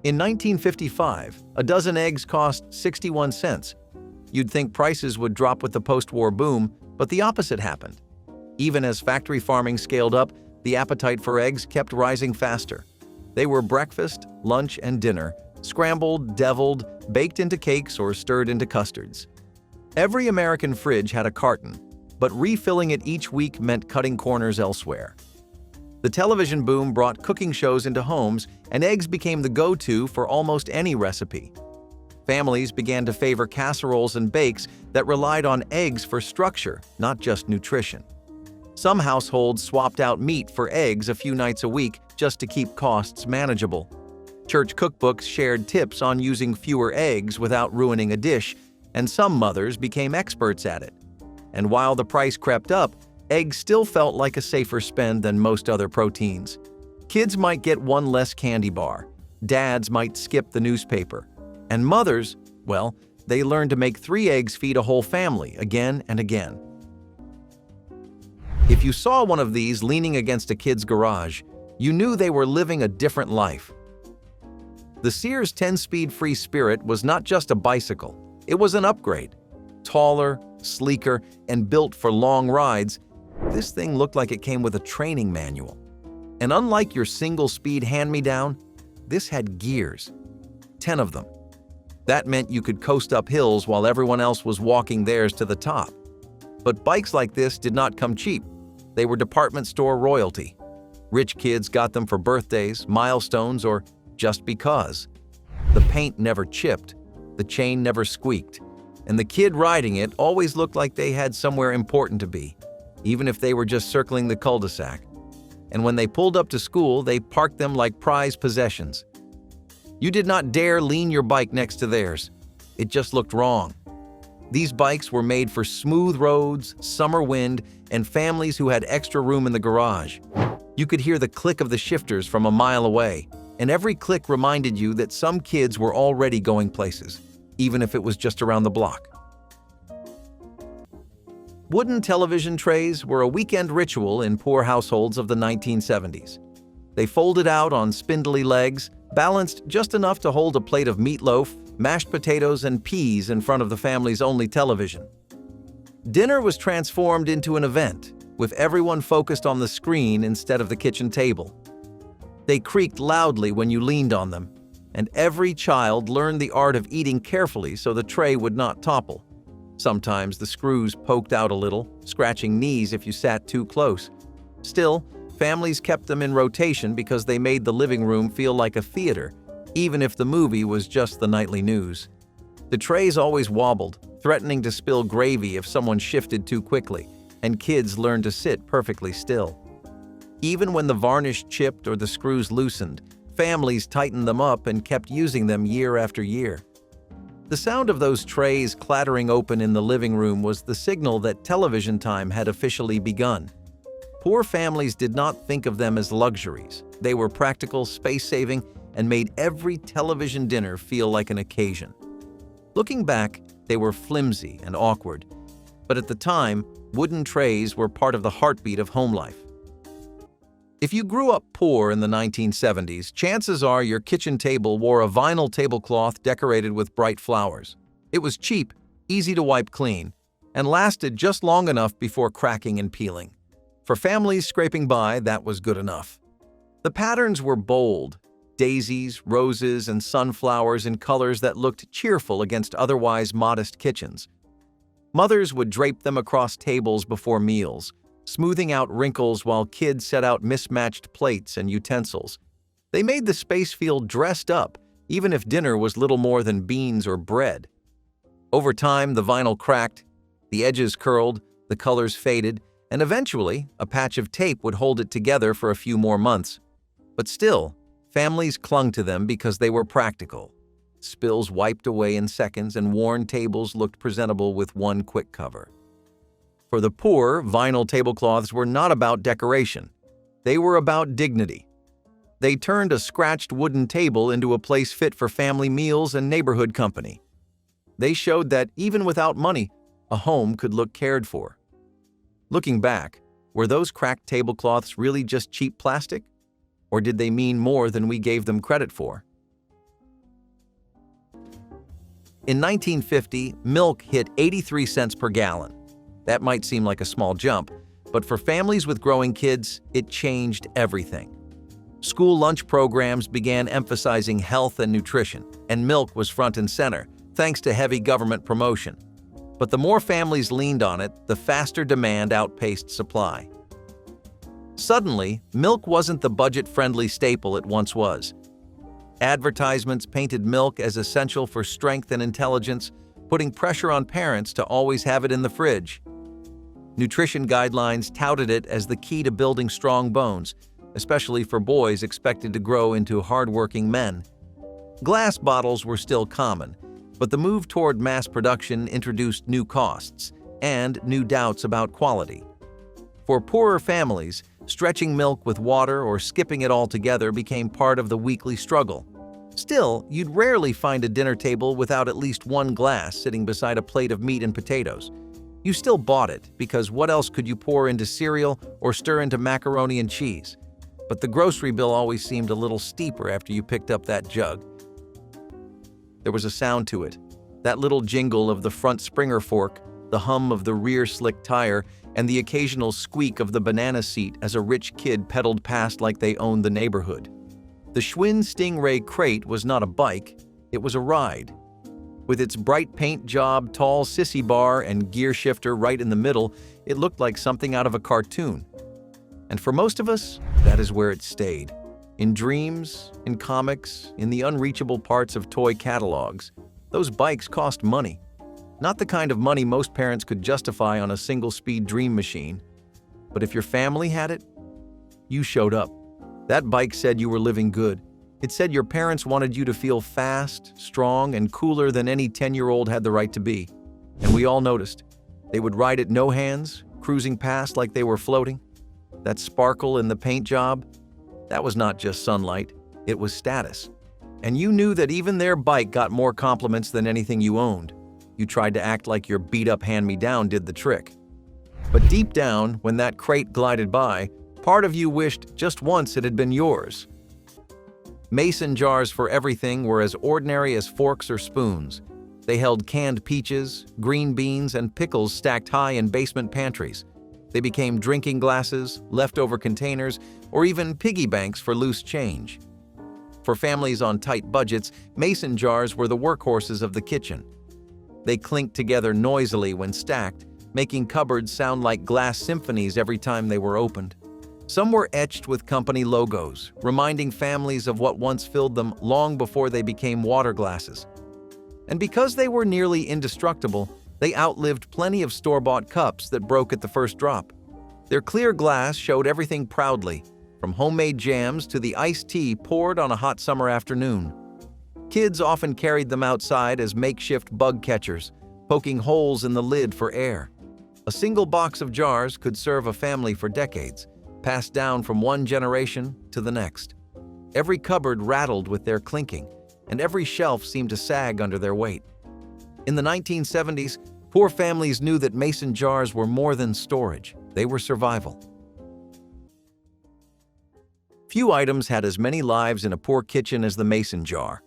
In 1955, a dozen eggs cost 61 cents. You'd think prices would drop with the post-war boom, but the opposite happened. Even as factory farming scaled up, the appetite for eggs kept rising faster. They were breakfast, lunch, and dinner, scrambled, deviled, baked into cakes, or stirred into custards. Every American fridge had a carton, but refilling it each week meant cutting corners elsewhere. The television boom brought cooking shows into homes, and eggs became the go-to for almost any recipe. Families began to favor casseroles and bakes that relied on eggs for structure, not just nutrition. Some households swapped out meat for eggs a few nights a week just to keep costs manageable. Church cookbooks shared tips on using fewer eggs without ruining a dish, and some mothers became experts at it. And while the price crept up, eggs still felt like a safer spend than most other proteins. Kids might get one less candy bar, dads might skip the newspaper, and mothers, well, they learned to make 3 eggs feed a whole family again and again. If you saw one of these leaning against a kid's garage, you knew they were living a different life. The Sears 10-speed Free Spirit was not just a bicycle, it was an upgrade. Taller, sleeker, and built for long rides, this thing looked like it came with a training manual. And unlike your single-speed hand-me-down, this had gears. 10 of them. That meant you could coast up hills while everyone else was walking theirs to the top. But bikes like this did not come cheap. They were department store royalty. Rich kids got them for birthdays, milestones, or just because. The paint never chipped, the chain never squeaked, and the kid riding it always looked like they had somewhere important to be, even if they were just circling the cul-de-sac. And when they pulled up to school, they parked them like prized possessions. You did not dare lean your bike next to theirs. It just looked wrong. These bikes were made for smooth roads, summer wind, and families who had extra room in the garage. You could hear the click of the shifters from a mile away, and every click reminded you that some kids were already going places, even if it was just around the block. Wooden television trays were a weekend ritual in poor households of the 1970s. They folded out on spindly legs, balanced just enough to hold a plate of meatloaf, mashed potatoes, and peas in front of the family's only television. Dinner was transformed into an event, with everyone focused on the screen instead of the kitchen table. They creaked loudly when you leaned on them, and every child learned the art of eating carefully so the tray would not topple. Sometimes the screws poked out a little, scratching knees if you sat too close. Still, families kept them in rotation because they made the living room feel like a theater, even if the movie was just the nightly news. The trays always wobbled, threatening to spill gravy if someone shifted too quickly, and kids learned to sit perfectly still. Even when the varnish chipped or the screws loosened, families tightened them up and kept using them year after year. The sound of those trays clattering open in the living room was the signal that television time had officially begun. Poor families did not think of them as luxuries. They were practical, space-saving, and made every television dinner feel like an occasion. Looking back, they were flimsy and awkward, but at the time, wooden trays were part of the heartbeat of home life. If you grew up poor in the 1970s, chances are your kitchen table wore a vinyl tablecloth decorated with bright flowers. It was cheap, easy to wipe clean, and lasted just long enough before cracking and peeling. For families scraping by, that was good enough. The patterns were bold: daisies, roses, and sunflowers in colors that looked cheerful against otherwise modest kitchens. Mothers would drape them across tables before meals, smoothing out wrinkles while kids set out mismatched plates and utensils. They made the space feel dressed up, even if dinner was little more than beans or bread. Over time, the vinyl cracked, the edges curled, the colors faded, and eventually, a patch of tape would hold it together for a few more months. But still, families clung to them because they were practical. Spills wiped away in seconds, and worn tables looked presentable with one quick cover. For the poor, vinyl tablecloths were not about decoration. They were about dignity. They turned a scratched wooden table into a place fit for family meals and neighborhood company. They showed that even without money, a home could look cared for. Looking back, were those cracked tablecloths really just cheap plastic? Or did they mean more than we gave them credit for? In 1950, milk hit 83 cents per gallon. That might seem like a small jump, but for families with growing kids, it changed everything. School lunch programs began emphasizing health and nutrition, and milk was front and center, thanks to heavy government promotion. But the more families leaned on it, the faster demand outpaced supply. Suddenly, milk wasn't the budget-friendly staple it once was. Advertisements painted milk as essential for strength and intelligence, putting pressure on parents to always have it in the fridge. Nutrition guidelines touted it as the key to building strong bones, especially for boys expected to grow into hardworking men. Glass bottles were still common, but the move toward mass production introduced new costs and new doubts about quality. For poorer families, stretching milk with water or skipping it altogether became part of the weekly struggle. Still, you'd rarely find a dinner table without at least one glass sitting beside a plate of meat and potatoes. You still bought it because what else could you pour into cereal or stir into macaroni and cheese? But the grocery bill always seemed a little steeper after you picked up that jug. There was a sound to it, that little jingle of the front Springer fork, the hum of the rear slick tire, and the occasional squeak of the banana seat as a rich kid pedaled past like they owned the neighborhood. The Schwinn Stingray crate was not a bike, it was a ride. With its bright paint job, tall sissy bar, and gear shifter right in the middle, it looked like something out of a cartoon. And for most of us, that is where it stayed. In dreams, in comics, in the unreachable parts of toy catalogs. Those bikes cost money. Not the kind of money most parents could justify on a single-speed dream machine. But if your family had it, you showed up. That bike said you were living good. It said your parents wanted you to feel fast, strong, and cooler than any 10-year-old had the right to be. And we all noticed. They would ride it no hands, cruising past like they were floating. That sparkle in the paint job, that was not just sunlight, it was status. And you knew that even their bike got more compliments than anything you owned. You tried to act like your beat-up hand-me-down did the trick. But deep down, when that crate glided by, part of you wished just once it had been yours. Mason jars for everything were as ordinary as forks or spoons. They held canned peaches, green beans, and pickles stacked high in basement pantries. They became drinking glasses, leftover containers, or even piggy banks for loose change. For families on tight budgets, mason jars were the workhorses of the kitchen. They clinked together noisily when stacked, making cupboards sound like glass symphonies every time they were opened. Some were etched with company logos, reminding families of what once filled them long before they became water glasses. And because they were nearly indestructible, they outlived plenty of store-bought cups that broke at the first drop. Their clear glass showed everything proudly, from homemade jams to the iced tea poured on a hot summer afternoon. Kids often carried them outside as makeshift bug catchers, poking holes in the lid for air. A single box of jars could serve a family for decades, passed down from one generation to the next. Every cupboard rattled with their clinking, and every shelf seemed to sag under their weight. In the 1970s, poor families knew that mason jars were more than storage, they were survival. Few items had as many lives in a poor kitchen as the mason jar.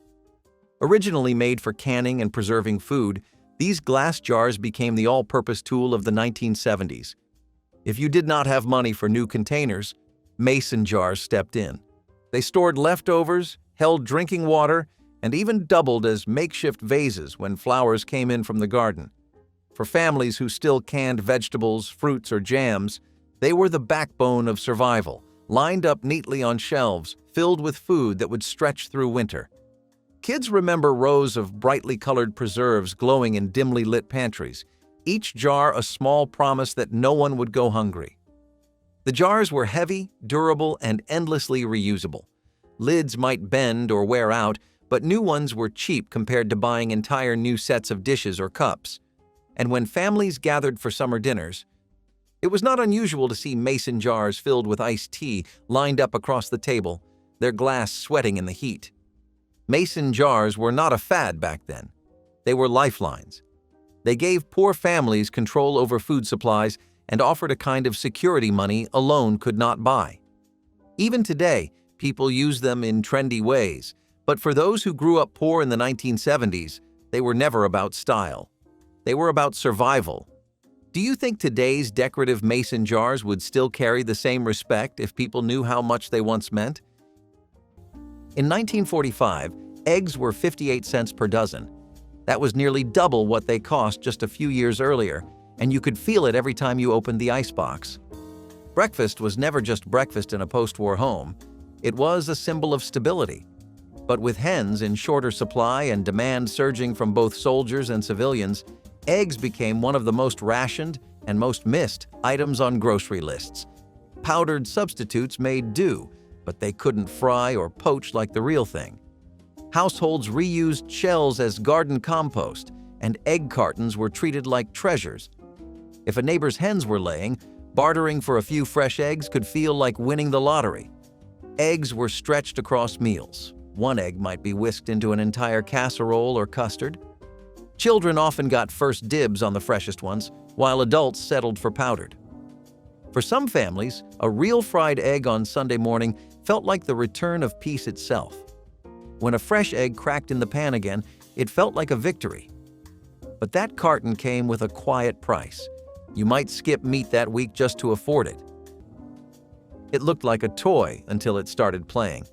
Originally made for canning and preserving food, these glass jars became the all-purpose tool of the 1970s. If you did not have money for new containers, mason jars stepped in. They stored leftovers, held drinking water, and even doubled as makeshift vases when flowers came in from the garden. For families who still canned vegetables, fruits, or jams, they were the backbone of survival, lined up neatly on shelves, filled with food that would stretch through winter. Kids remember rows of brightly colored preserves glowing in dimly lit pantries, each jar a small promise that no one would go hungry. The jars were heavy, durable, and endlessly reusable. Lids might bend or wear out, but new ones were cheap compared to buying entire new sets of dishes or cups. And when families gathered for summer dinners, it was not unusual to see mason jars filled with iced tea lined up across the table, their glass sweating in the heat. Mason jars were not a fad back then. They were lifelines. They gave poor families control over food supplies and offered a kind of security money a loan could not buy. Even today, people use them in trendy ways, but for those who grew up poor in the 1970s, they were never about style. They were about survival. Do you think today's decorative mason jars would still carry the same respect if people knew how much they once meant? In 1945, eggs were 58 cents per dozen. That was nearly double what they cost just a few years earlier, and you could feel it every time you opened the icebox. Breakfast was never just breakfast in a post-war home. It was a symbol of stability. But with hens in shorter supply and demand surging from both soldiers and civilians, eggs became one of the most rationed and most missed items on grocery lists. Powdered substitutes made do, but they couldn't fry or poach like the real thing. Households reused shells as garden compost, and egg cartons were treated like treasures. If a neighbor's hens were laying, bartering for a few fresh eggs could feel like winning the lottery. Eggs were stretched across meals. One egg might be whisked into an entire casserole or custard. Children often got first dibs on the freshest ones, while adults settled for powdered. For some families, a real fried egg on Sunday morning felt like the return of peace itself. When a fresh egg cracked in the pan again, it felt like a victory. But that carton came with a quiet price. You might skip meat that week just to afford it. It looked like a toy until it started playing.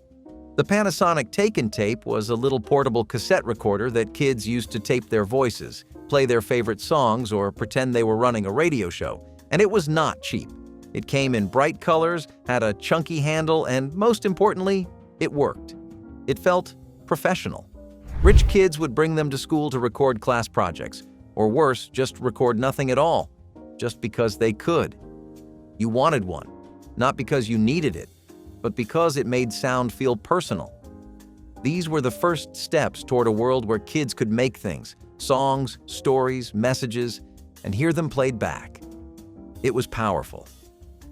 The Panasonic Take-and-Tape was a little portable cassette recorder that kids used to tape their voices, play their favorite songs, or pretend they were running a radio show. And it was not cheap. It came in bright colors, had a chunky handle, and most importantly, it worked. It felt professional. Rich kids would bring them to school to record class projects, or worse, just record nothing at all, just because they could. You wanted one, not because you needed it, but because it made sound feel personal. These were the first steps toward a world where kids could make things, songs, stories, messages, and hear them played back. It was powerful.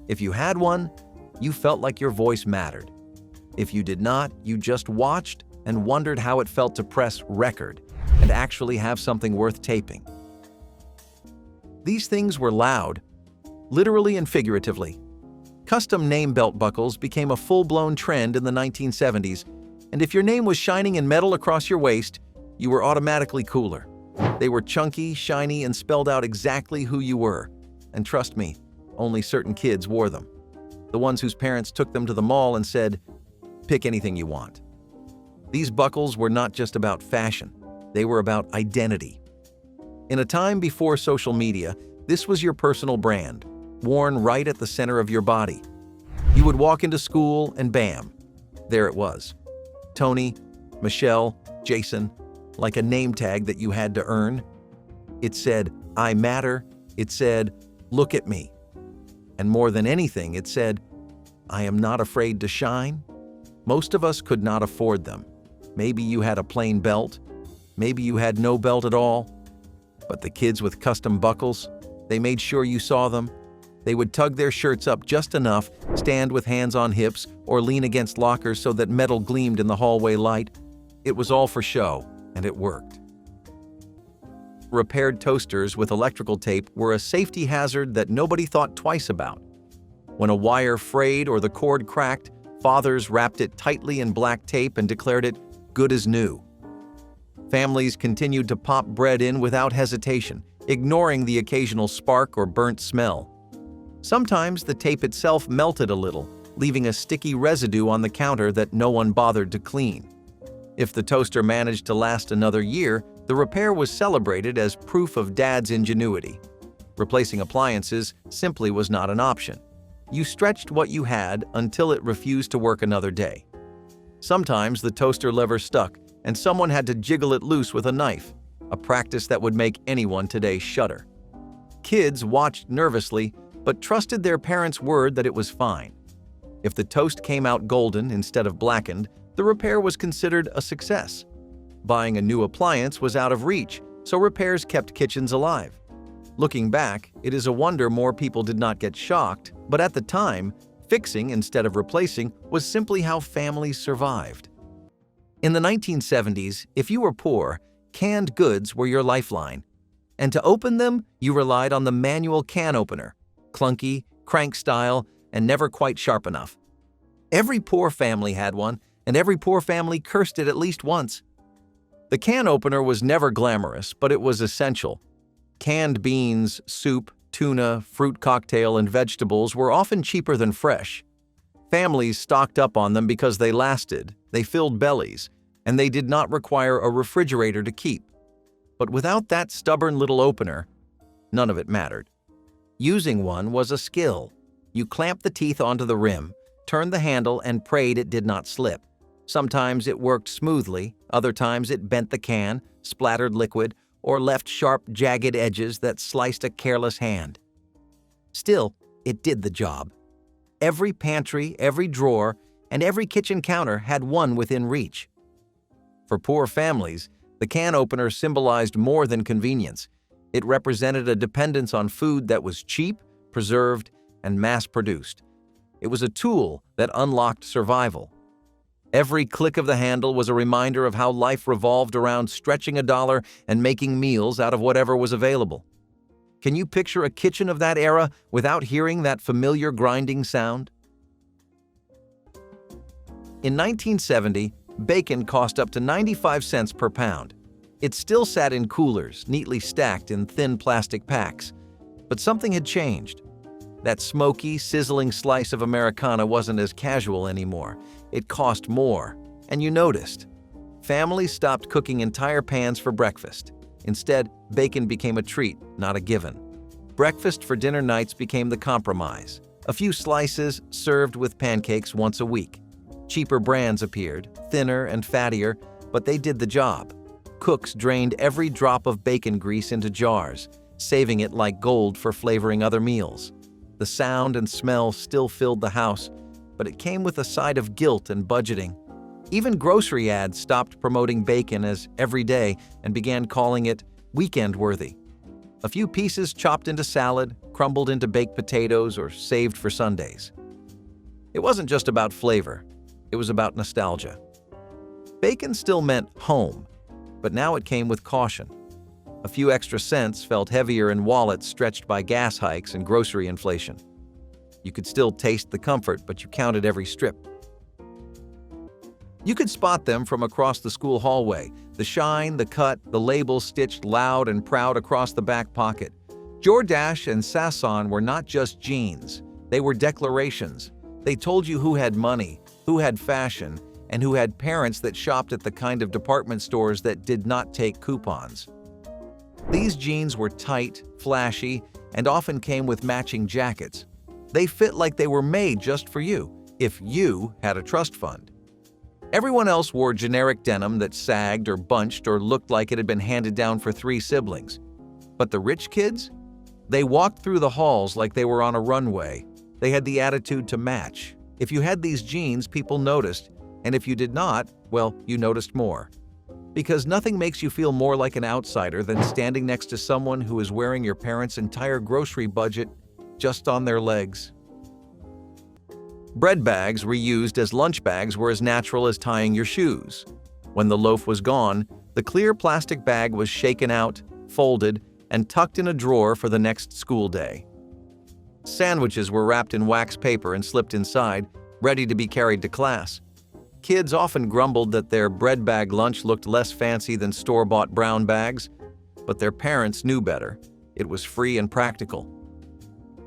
If you had one, you felt like your voice mattered. If you did not, you just watched and wondered how it felt to press record and actually have something worth taping. These things were loud, literally and figuratively. Custom name belt buckles became a full-blown trend in the 1970s, and if your name was shining in metal across your waist, you were automatically cooler. They were chunky, shiny, and spelled out exactly who you were. And trust me, only certain kids wore them. The ones whose parents took them to the mall and said, "Pick anything you want." These buckles were not just about fashion, they were about identity. In a time before social media, this was your personal brand, worn right at the center of your body. You would walk into school and bam, there it was. Tony, Michelle, Jason, like a name tag that you had to earn. It said, "I matter." It said, "Look at me." And more than anything, it said, "I am not afraid to shine." Most of us could not afford them. Maybe you had a plain belt. Maybe you had no belt at all. But the kids with custom buckles, they made sure you saw them. They would tug their shirts up just enough, stand with hands on hips, or lean against lockers so that metal gleamed in the hallway light. It was all for show, and it worked. Repaired toasters with electrical tape were a safety hazard that nobody thought twice about. When a wire frayed or the cord cracked, fathers wrapped it tightly in black tape and declared it good as new. Families continued to pop bread in without hesitation, ignoring the occasional spark or burnt smell. Sometimes the tape itself melted a little, leaving a sticky residue on the counter that no one bothered to clean. If the toaster managed to last another year, the repair was celebrated as proof of Dad's ingenuity. Replacing appliances simply was not an option. You stretched what you had until it refused to work another day. Sometimes the toaster lever stuck, and someone had to jiggle it loose with a knife, a practice that would make anyone today shudder. Kids watched nervously, but trusted their parents' word that it was fine. If the toast came out golden instead of blackened, the repair was considered a success. Buying a new appliance was out of reach, so repairs kept kitchens alive. Looking back, it is a wonder more people did not get shocked, but at the time, fixing instead of replacing was simply how families survived. In the 1970s, if you were poor, canned goods were your lifeline. And to open them, you relied on the manual can opener, clunky, crank style, and never quite sharp enough. Every poor family had one, and every poor family cursed it at least once. The can opener was never glamorous, but it was essential. Canned beans, soup, tuna, fruit cocktail, and vegetables were often cheaper than fresh. Families stocked up on them because they lasted, they filled bellies, and they did not require a refrigerator to keep. But without that stubborn little opener, none of it mattered. Using one was a skill. You clamped the teeth onto the rim, turned the handle, and prayed it did not slip. Sometimes it worked smoothly, other times it bent the can, splattered liquid, or left sharp, jagged edges that sliced a careless hand. Still, it did the job. Every pantry, every drawer, and every kitchen counter had one within reach. For poor families, the can opener symbolized more than convenience. It represented a dependence on food that was cheap, preserved, and mass-produced. It was a tool that unlocked survival. Every click of the handle was a reminder of how life revolved around stretching a dollar and making meals out of whatever was available. Can you picture a kitchen of that era without hearing that familiar grinding sound? In 1970, bacon cost up to 95 cents per pound. It still sat in coolers, neatly stacked in thin plastic packs. But something had changed. That smoky, sizzling slice of Americana wasn't as casual anymore. It cost more, and you noticed. Families stopped cooking entire pans for breakfast. Instead, bacon became a treat, not a given. Breakfast for dinner nights became the compromise. A few slices served with pancakes once a week. Cheaper brands appeared, thinner and fattier, but they did the job. Cooks drained every drop of bacon grease into jars, saving it like gold for flavoring other meals. The sound and smell still filled the house, but it came with a side of guilt and budgeting. Even grocery ads stopped promoting bacon as everyday and began calling it weekend-worthy. A few pieces chopped into salad, crumbled into baked potatoes, or saved for Sundays. It wasn't just about flavor. It was about nostalgia. Bacon still meant home, but now it came with caution. A few extra cents felt heavier in wallets stretched by gas hikes and grocery inflation. You could still taste the comfort, but you counted every strip. You could spot them from across the school hallway, the shine, the cut, the labels stitched loud and proud across the back pocket. Jordache and Sasson were not just jeans. They were declarations. They told you who had money, who had fashion, and who had parents that shopped at the kind of department stores that did not take coupons. These jeans were tight, flashy, and often came with matching jackets. They fit like they were made just for you, if you had a trust fund. Everyone else wore generic denim that sagged or bunched or looked like it had been handed down for 3 siblings. But the rich kids? They walked through the halls like they were on a runway. They had the attitude to match. If you had these jeans, people noticed, and if you did not, well, you noticed more. Because nothing makes you feel more like an outsider than standing next to someone who is wearing your parents' entire grocery budget just on their legs. Bread bags reused as lunch bags were as natural as tying your shoes. When the loaf was gone, the clear plastic bag was shaken out, folded, and tucked in a drawer for the next school day. Sandwiches were wrapped in wax paper and slipped inside, ready to be carried to class. Kids often grumbled that their bread bag lunch looked less fancy than store-bought brown bags, but their parents knew better. It was free and practical.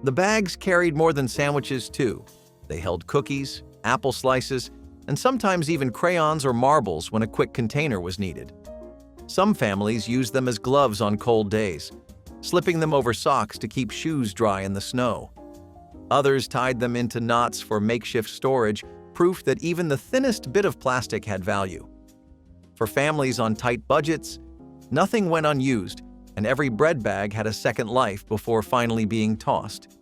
The bags carried more than sandwiches, too. They held cookies, apple slices, and sometimes even crayons or marbles when a quick container was needed. Some families used them as gloves on cold days, slipping them over socks to keep shoes dry in the snow. Others tied them into knots for makeshift storage, proof that even the thinnest bit of plastic had value. For families on tight budgets, nothing went unused, and every bread bag had a second life before finally being tossed.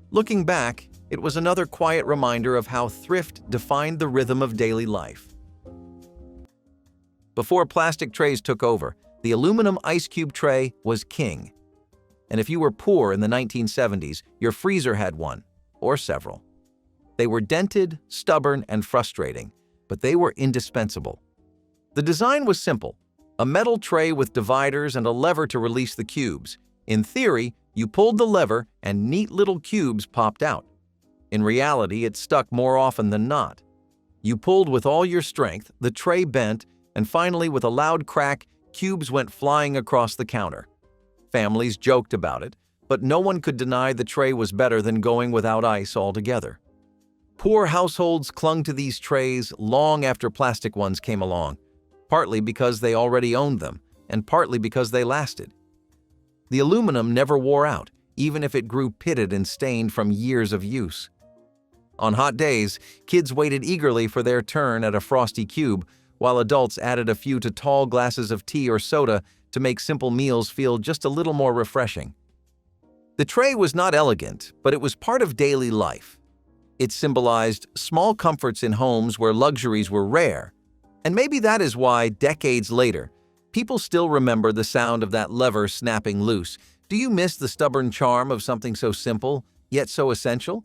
Looking back, it was another quiet reminder of how thrift defined the rhythm of daily life. Before plastic trays took over, the aluminum ice cube tray was king. And if you were poor in the 1970s, your freezer had one, or several. They were dented, stubborn, and frustrating, but they were indispensable. The design was simple: a metal tray with dividers and a lever to release the cubes. In theory, you pulled the lever and neat little cubes popped out. In reality, it stuck more often than not. You pulled with all your strength, the tray bent, and finally, with a loud crack, cubes went flying across the counter. Families joked about it, but no one could deny the tray was better than going without ice altogether. Poor households clung to these trays long after plastic ones came along, partly because they already owned them, and partly because they lasted. The aluminum never wore out, even if it grew pitted and stained from years of use. On hot days, kids waited eagerly for their turn at a frosty cube, while adults added a few to tall glasses of tea or soda to make simple meals feel just a little more refreshing. The tray was not elegant, but it was part of daily life. It symbolized small comforts in homes where luxuries were rare. And maybe that is why, decades later, people still remember the sound of that lever snapping loose. Do you miss the stubborn charm of something so simple, yet so essential?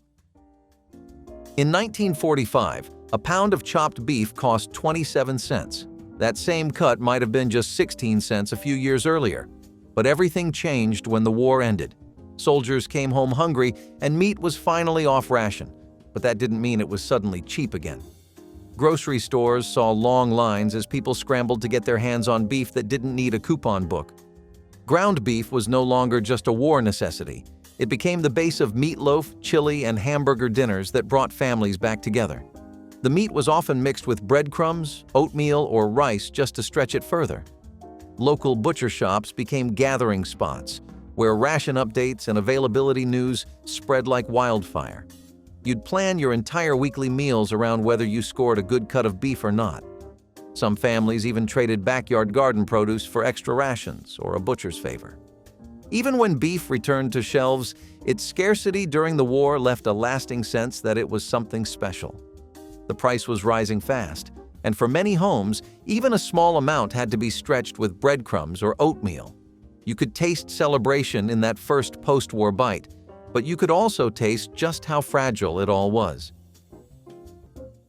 In 1945, a pound of chopped beef cost 27 cents. That same cut might have been just 16 cents a few years earlier. But everything changed when the war ended. Soldiers came home hungry, and meat was finally off ration. But that didn't mean it was suddenly cheap again. Grocery stores saw long lines as people scrambled to get their hands on beef that didn't need a coupon book. Ground beef was no longer just a war necessity. It became the base of meatloaf, chili, and hamburger dinners that brought families back together. The meat was often mixed with breadcrumbs, oatmeal, or rice just to stretch it further. Local butcher shops became gathering spots, where ration updates and availability news spread like wildfire. You'd plan your entire weekly meals around whether you scored a good cut of beef or not. Some families even traded backyard garden produce for extra rations or a butcher's favor. Even when beef returned to shelves, its scarcity during the war left a lasting sense that it was something special. The price was rising fast, and for many homes, even a small amount had to be stretched with breadcrumbs or oatmeal. You could taste celebration in that first post-war bite, but you could also taste just how fragile it all was.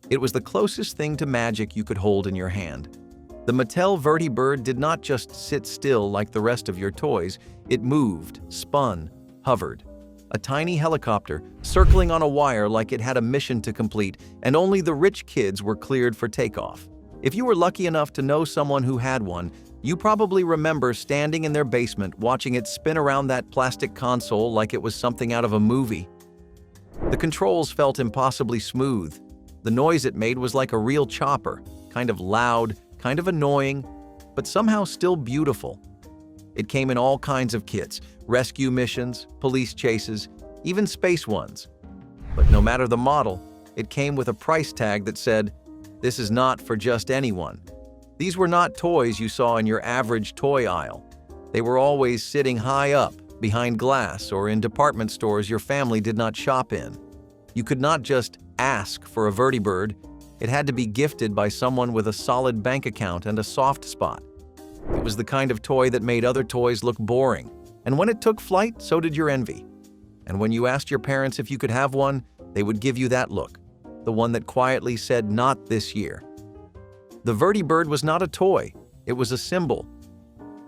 It was the closest thing to magic you could hold in your hand. The Mattel Vertibird did not just sit still like the rest of your toys, it moved, spun, hovered. A tiny helicopter, circling on a wire like it had a mission to complete, and only the rich kids were cleared for takeoff. If you were lucky enough to know someone who had one, you probably remember standing in their basement watching it spin around that plastic console like it was something out of a movie. The controls felt impossibly smooth. The noise it made was like a real chopper, kind of loud, kind of annoying, but somehow still beautiful. It came in all kinds of kits, rescue missions, police chases, even space ones. But no matter the model, it came with a price tag that said, "This is not for just anyone." These were not toys you saw in your average toy aisle. They were always sitting high up, behind glass, or in department stores your family did not shop in. You could not just ask for a Vertibird. It had to be gifted by someone with a solid bank account and a soft spot. It was the kind of toy that made other toys look boring, and when it took flight, so did your envy. And when you asked your parents if you could have one, they would give you that look, the one that quietly said, "Not this year." The Vertibird was not a toy, it was a symbol.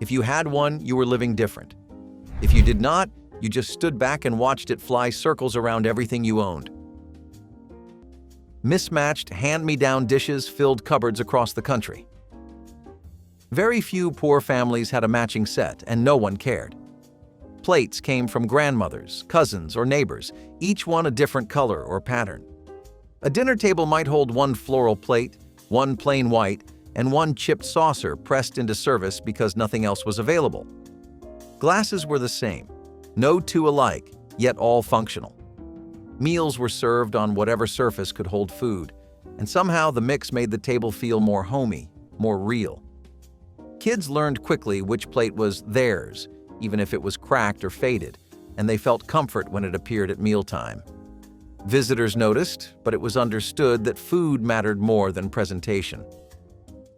If you had one, you were living different. If you did not, you just stood back and watched it fly circles around everything you owned. Mismatched hand-me-down dishes filled cupboards across the country. Very few poor families had a matching set, and no one cared. Plates came from grandmothers, cousins, or neighbors, each one a different color or pattern. A dinner table might hold one floral plate, one plain white, and one chipped saucer pressed into service because nothing else was available. Glasses were the same, no two alike, yet all functional. Meals were served on whatever surface could hold food, and somehow the mix made the table feel more homey, more real. Kids learned quickly which plate was theirs, even if it was cracked or faded, and they felt comfort when it appeared at mealtime. Visitors noticed, but it was understood that food mattered more than presentation.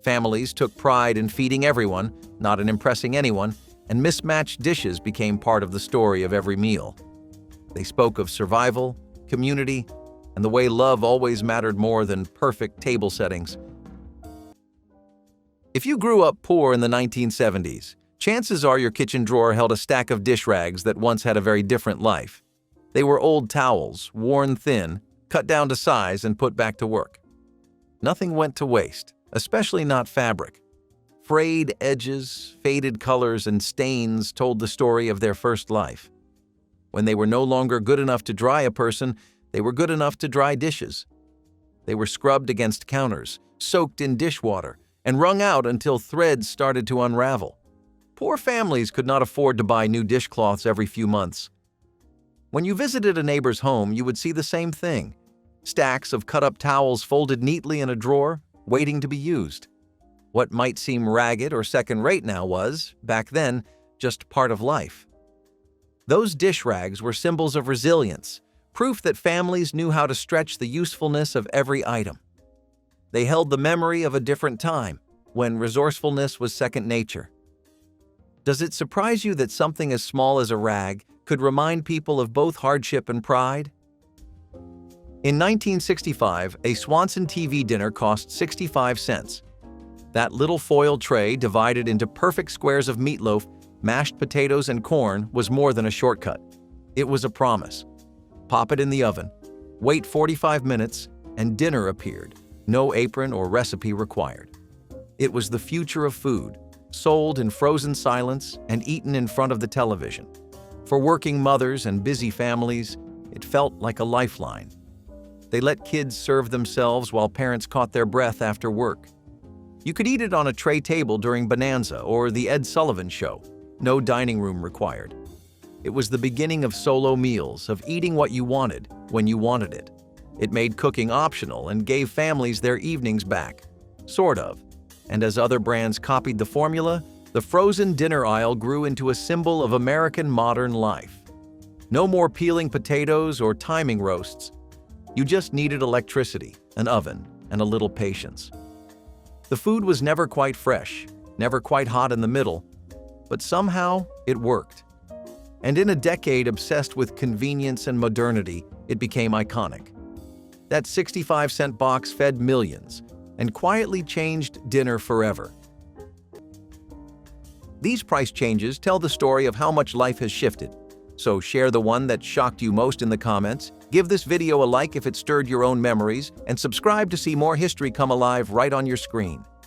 Families took pride in feeding everyone, not in impressing anyone, and mismatched dishes became part of the story of every meal. They spoke of survival, community, and the way love always mattered more than perfect table settings. If you grew up poor in the 1970s, chances are your kitchen drawer held a stack of dish rags that once had a very different life. They were old towels, worn thin, cut down to size, and put back to work. Nothing went to waste, especially not fabric. Frayed edges, faded colors, and stains told the story of their first life. When they were no longer good enough to dry a person, they were good enough to dry dishes. They were scrubbed against counters, soaked in dishwater, and wrung out until threads started to unravel. Poor families could not afford to buy new dishcloths every few months. When you visited a neighbor's home, you would see the same thing. Stacks of cut-up towels folded neatly in a drawer, waiting to be used. What might seem ragged or second-rate now was, back then, just part of life. Those dish rags were symbols of resilience, proof that families knew how to stretch the usefulness of every item. They held the memory of a different time, when resourcefulness was second nature. Does it surprise you that something as small as a rag could remind people of both hardship and pride? In 1965, a Swanson TV dinner cost 65 cents. That little foil tray divided into perfect squares of meatloaf, mashed potatoes, and corn was more than a shortcut. It was a promise. Pop it in the oven, wait 45 minutes, and dinner appeared. No apron or recipe required. It was the future of food, sold in frozen silence and eaten in front of the television. For working mothers and busy families, it felt like a lifeline. They let kids serve themselves while parents caught their breath after work. You could eat it on a tray table during Bonanza or the Ed Sullivan Show. No dining room required. It was the beginning of solo meals, of eating what you wanted when you wanted it. It made cooking optional and gave families their evenings back. Sort of. And as other brands copied the formula, the frozen dinner aisle grew into a symbol of American modern life. No more peeling potatoes or timing roasts. You just needed electricity, an oven, and a little patience. The food was never quite fresh, never quite hot in the middle, but somehow it worked. And in a decade obsessed with convenience and modernity, it became iconic. That 65-cent box fed millions and quietly changed dinner forever. These price changes tell the story of how much life has shifted. So share the one that shocked you most in the comments, give this video a like if it stirred your own memories, and subscribe to see more history come alive right on your screen.